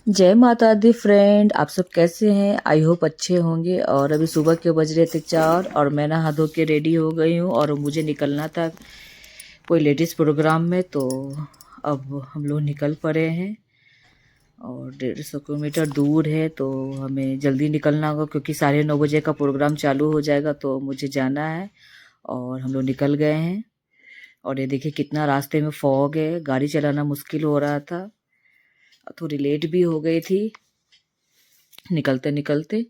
जय माता दी फ्रेंड, आप सब कैसे हैं? आई होप अच्छे होंगे। और अभी सुबह के बज रहे थे 4 और मैं नहा धो के रेडी हो गई हूँ और मुझे निकलना था कोई लेडीज़ प्रोग्राम में। तो अब हम लोग निकल पड़े हैं और 150 किलोमीटर दूर है तो हमें जल्दी निकलना होगा क्योंकि 9:30 बजे का प्रोग्राम चालू हो जाएगा तो मुझे जाना है। और हम लोग निकल गए हैं और ये देखिए कितना रास्ते में फॉग है, गाड़ी चलाना मुश्किल हो रहा था। थोड़ी लेट भी हो गई थी निकलते निकलते।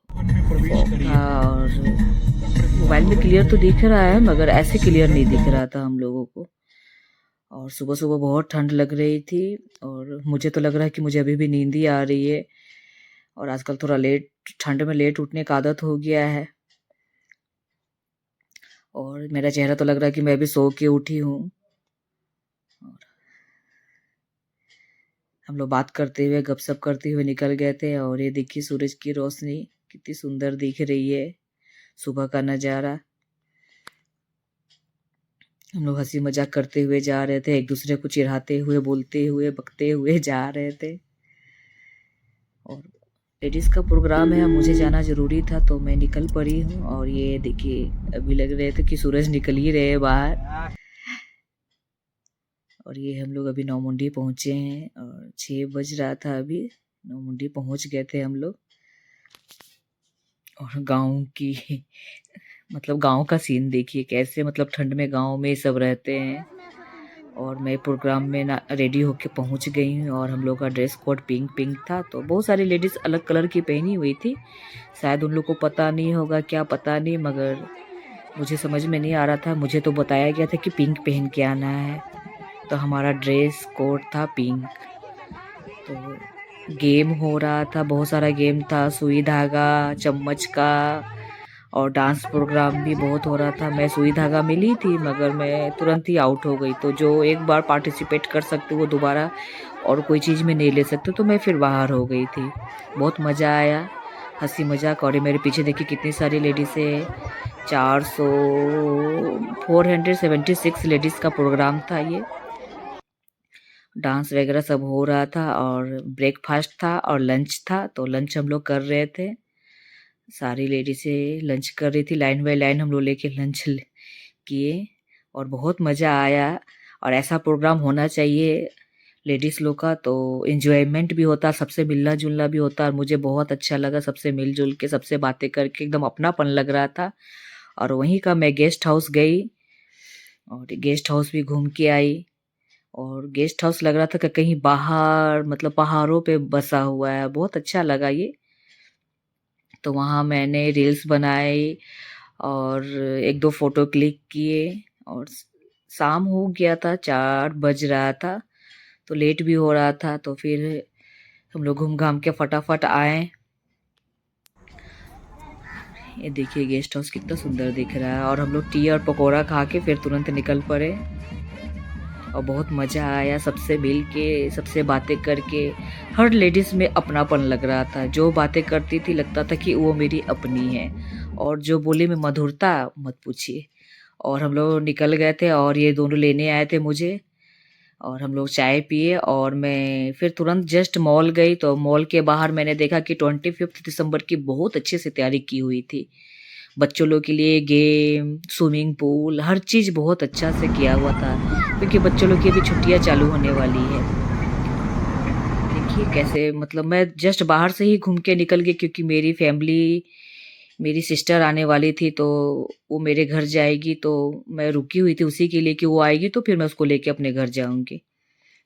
फॉग था और मोबाइल में क्लियर तो दिख रहा है मगर ऐसे क्लियर नहीं दिख रहा था हम लोगों को। और सुबह सुबह बहुत ठंड लग रही थी और मुझे तो लग रहा है कि मुझे अभी भी नींद ही आ रही है। और आजकल थोड़ा लेट ठंड में लेट उठने का आदत हो गया है और मेरा चेहरा तो लग रहा है कि मैं भी सो के उठी हूँ। और हम लोग बात करते हुए गपशप करते हुए निकल गए थे और ये देखिए सूरज की रोशनी कितनी सुंदर दिख रही है, सुबह का नज़ारा। हम लोग हंसी मजाक करते हुए जा रहे थे, एक दूसरे को चिढ़ाते हुए, बोलते हुए, बकते हुए जा रहे थे। और लेडीज़ का प्रोग्राम है, मुझे जाना ज़रूरी था तो मैं निकल पड़ी हूँ। और ये देखिए अभी लग रहे थे कि सूरज निकल ही रहे बाहर। और ये हम लोग अभी नौमुंडी पहुँचे हैं और 6 बज रहा था अभी। नौमुंडी पहुँच गए थे हम लोग। और गाँव की मतलब गाँव का सीन देखिए कैसे, मतलब ठंड में गाँव में सब रहते हैं। और मैं प्रोग्राम में ना रेडी होके पहुंच गई हूँ और हम लोग का ड्रेस कोड पिंक पिंक था तो बहुत सारी लेडीज़ अलग कलर की पहनी हुई थी। शायद उन लोग को पता नहीं होगा, क्या पता नहीं, मगर मुझे समझ में नहीं आ रहा था। मुझे तो बताया गया था कि पिंक पहन के आना है तो हमारा ड्रेस कोड था पिंक। तो गेम हो रहा था, बहुत सारा गेम था, सुई धागा, चम्मच का, और डांस प्रोग्राम भी बहुत हो रहा था। मैं सुई धागा मिली थी मगर मैं तुरंत ही आउट हो गई। तो जो एक बार पार्टिसिपेट कर सकते वो दोबारा और कोई चीज़ में नहीं ले सकते, तो मैं फिर बाहर हो गई थी। बहुत मज़ा आया, हंसी मजाक। और ये मेरे पीछे देखिए कितनी सारी लेडीज़ है। 476 लेडीज़ का प्रोग्राम था ये। डांस वगैरह सब हो रहा था और ब्रेकफास्ट था और लंच था। तो लंच हम लोग कर रहे थे, सारी लेडीज़ें लंच कर रही थी, लाइन बाय लाइन हम लोग लेके लंच किए और बहुत मज़ा आया। और ऐसा प्रोग्राम होना चाहिए लेडीज़ लोग का, तो एंजॉयमेंट भी होता, सबसे मिलना जुलना भी होता। और मुझे बहुत अच्छा लगा सबसे मिलजुल के, सबसे बातें करके एकदम अपनापन लग रहा था। और वहीं का मैं गेस्ट हाउस गई और गेस्ट हाउस भी घूम के आई। और गेस्ट हाउस लग रहा था कि कहीं बाहर, मतलब पहाड़ों पे बसा हुआ है, बहुत अच्छा लगा ये। तो वहाँ मैंने रील्स बनाई और एक दो फोटो क्लिक किए। और शाम हो गया था, 4 बज रहा था तो लेट भी हो रहा था। तो फिर हम लोग घूम घाम के फटाफट आए। ये देखिए गेस्ट हाउस कितना सुंदर दिख रहा है। और हम लोग टी और पकौड़ा खा के फिर तुरंत निकल पड़े और बहुत मज़ा आया सबसे मिल के, सबसे बातें करके। हर लेडीज़ में अपनापन लग रहा था, जो बातें करती थी लगता था कि वो मेरी अपनी है। और जो बोली में मधुरता मत पूछिए। और हम लोग निकल गए थे और ये दोनों लेने आए थे मुझे। और हम लोग चाय पिए और मैं फिर तुरंत जस्ट मॉल गई। तो मॉल के बाहर मैंने देखा कि 25 दिसंबर की बहुत अच्छे से तैयारी की हुई थी। बच्चों लोग के लिए गेम, स्विमिंग पूल, हर चीज़ बहुत अच्छा से किया हुआ था क्योंकि बच्चों लोग की अभी छुट्टियां चालू होने वाली है। देखिए कैसे, मतलब मैं जस्ट बाहर से ही घूम के निकल गई क्योंकि मेरी फैमिली, मेरी सिस्टर आने वाली थी तो वो मेरे घर जाएगी। तो मैं रुकी हुई थी उसी के लिए कि वो आएगी तो फिर मैं उसको लेके अपने घर जाऊंगी।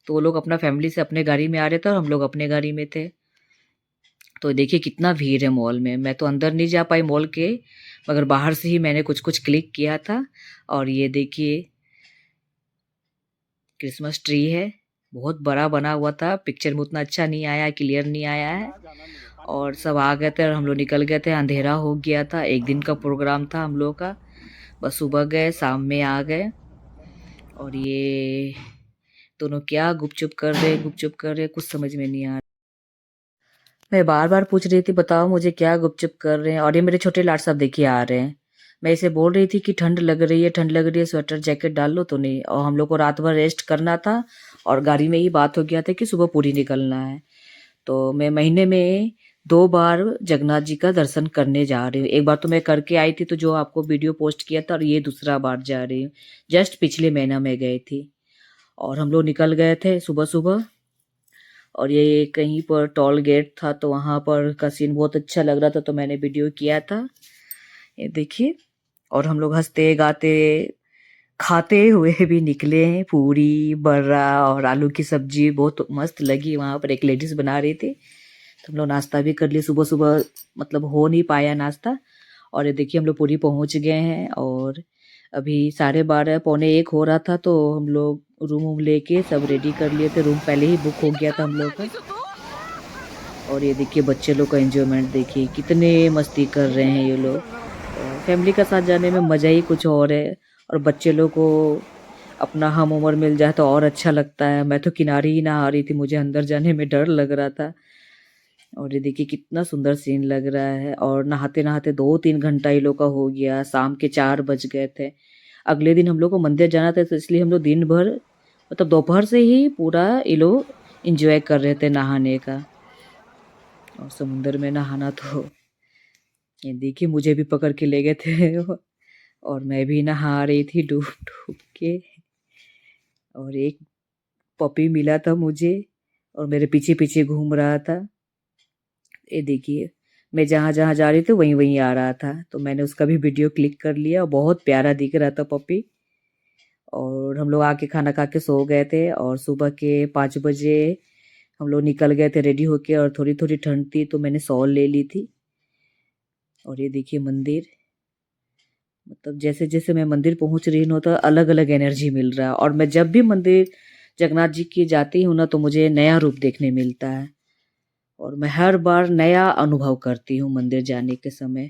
तो वो लोग अपना फैमिली से अपने गाड़ी में आ रहे थे और हम लोग अपने गाड़ी में थे। तो देखिए कितना भीड़ है मॉल में। मैं तो अंदर नहीं जा पाई मॉल के, मगर बाहर से ही मैंने कुछ कुछ क्लिक किया था। और ये देखिए क्रिसमस ट्री है, बहुत बड़ा बना हुआ था, पिक्चर में उतना अच्छा नहीं आया, क्लियर नहीं आया है। और सब आ गए थे और हम लोग निकल गए थे, अंधेरा हो गया था। एक दिन का प्रोग्राम था हम लोग का, बस सुबह गए शाम में आ गए। और ये दोनों क्या गुपचुप कर रहे, गुपचुप कर रहे, कुछ समझ में नहीं आ रहा। मैं बार बार पूछ रही थी बताओ मुझे क्या गुपचुप कर रहे हैं। और ये मेरे छोटे लाड साहब देखिए आ रहे हैं। मैं इसे बोल रही थी कि ठंड लग रही है, ठंड लग रही है, स्वेटर जैकेट डाल लो, तो नहीं। और हम लोग को रात भर रेस्ट करना था और गाड़ी में ही बात हो गया था कि सुबह पुरी निकलना है। तो मैं महीने में 2 बार जगन्नाथ जी का दर्शन करने जा रही हूँ। एक बार तो मैं करके आई थी, तो जो आपको वीडियो पोस्ट किया था, और ये दूसरा बार जा रही हूँ। जस्ट पिछले महीना में गई थी और हम लोग निकल गए थे सुबह-सुबह, और ये कहीं पर टोल गेट था, तो वहाँ पर का सीन बहुत अच्छा लग रहा था, तो मैंने वीडियो किया था। ये देखिए, और हम लोग हँसते-गाते, खाते हुए भी निकले हैं। पूरी, बर्रा और आलू की सब्जी बहुत मस्त लगी। वहाँ पर एक लेडीज़ बना रही थी, तो हम लोग नाश्ता भी कर लिए। सुबह-सुबह मतलब हो नहीं पाया नाश्ता, और ये देखिए हम लोग पूरी पहुँच गए हैं, और अभी 12:30 पौने 1 हो रहा था, तो हम लोग रूम-वूम लेके सब रेडी कर लिए थे। रूम पहले ही बुक हो गया था हम लोग का। और ये देखिए बच्चे लोग का एन्जॉयमेंट देखिए, कितने मस्ती कर रहे हैं ये लोग। फैमिली के साथ जाने में मज़ा ही कुछ और है, और बच्चे लोग को अपना हम उम्र मिल जाए तो और अच्छा लगता है। मैं तो किनारे ही नहा रही थी, मुझे अंदर जाने में डर लग रहा था। और ये देखिए कितना सुंदर सीन लग रहा है, और नहाते-नहाते 2-3 घंटा ये लोग का हो गया। शाम के 4 बज गए थे। अगले दिन हम लोग को मंदिर जाना था, तो इसलिए हम लोग दिन भर मतलब दोपहर से ही पूरा ये लोग एन्जॉय कर रहे थे नहाने का। और समुंदर में नहाना तो ये देखिए मुझे भी पकड़ के ले गए थे और मैं भी नहा रही थी डूब-डूब के। और एक पपी मिला था मुझे, और मेरे पीछे-पीछे घूम रहा था। ये देखिए, मैं जहाँ-जहाँ जा रही थी वहीं-वहीं आ रहा था, तो मैंने उसका भी वीडियो क्लिक कर लिया। बहुत प्यारा दिख रहा था पपी। और हम लोग आके खाना खा के सो गए थे, और सुबह के 5 बजे हम लोग निकल गए थे रेडी होके, और थोड़ी-थोड़ी ठंड थी तो मैंने शॉल ले ली थी। और ये देखिए मंदिर, मतलब जैसे-जैसे मैं मंदिर पहुँच रही हूँ तो अलग-अलग एनर्जी मिल रहा है, और मैं जब भी मंदिर जगन्नाथ जी की जाती हूँ ना, तो मुझे नया रूप देखने मिलता है, और मैं हर बार नया अनुभव करती हूँ मंदिर जाने के समय।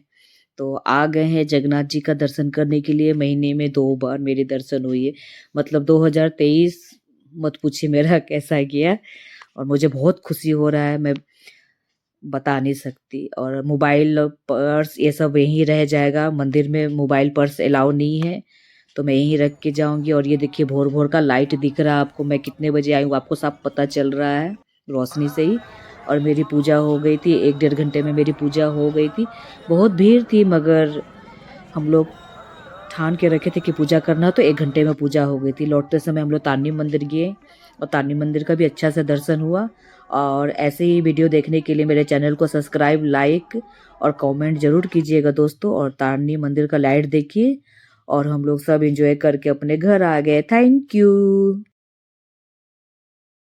तो आ गए हैं जगन्नाथ जी का दर्शन करने के लिए। महीने में 2 बार मेरे दर्शन हुए। मतलब 2023 मत पूछिए मेरा कैसा गया, और मुझे बहुत खुशी हो रहा है, मैं बता नहीं सकती। और मोबाइल, पर्स ये सब यहीं रह जाएगा। मंदिर में मोबाइल, पर्स अलाउ नहीं है, तो मैं यहीं रख के जाऊँगी। और ये देखिए भोर-भोर का लाइट दिख रहा है आपको, मैं कितने बजे आई हूँ आपको साफ पता चल रहा है, रोशनी से ही। और मेरी पूजा हो गई थी, 1 डेढ़ घंटे में मेरी पूजा हो गई थी। बहुत भीड़ थी, मगर हम लोग ठान के रखे थे कि पूजा करना, तो 1 घंटे में पूजा हो गई थी। लौटते समय हम लोग तारनी मंदिर गए, और तारनी मंदिर का भी अच्छा से दर्शन हुआ। और ऐसे ही वीडियो देखने के लिए मेरे चैनल को सब्सक्राइब, लाइक और कमेंट ज़रूर कीजिएगा दोस्तों। और तारनी मंदिर का लाइट देखिए, और हम लोग सब एंजॉय करके अपने घर आ गए। Thank you.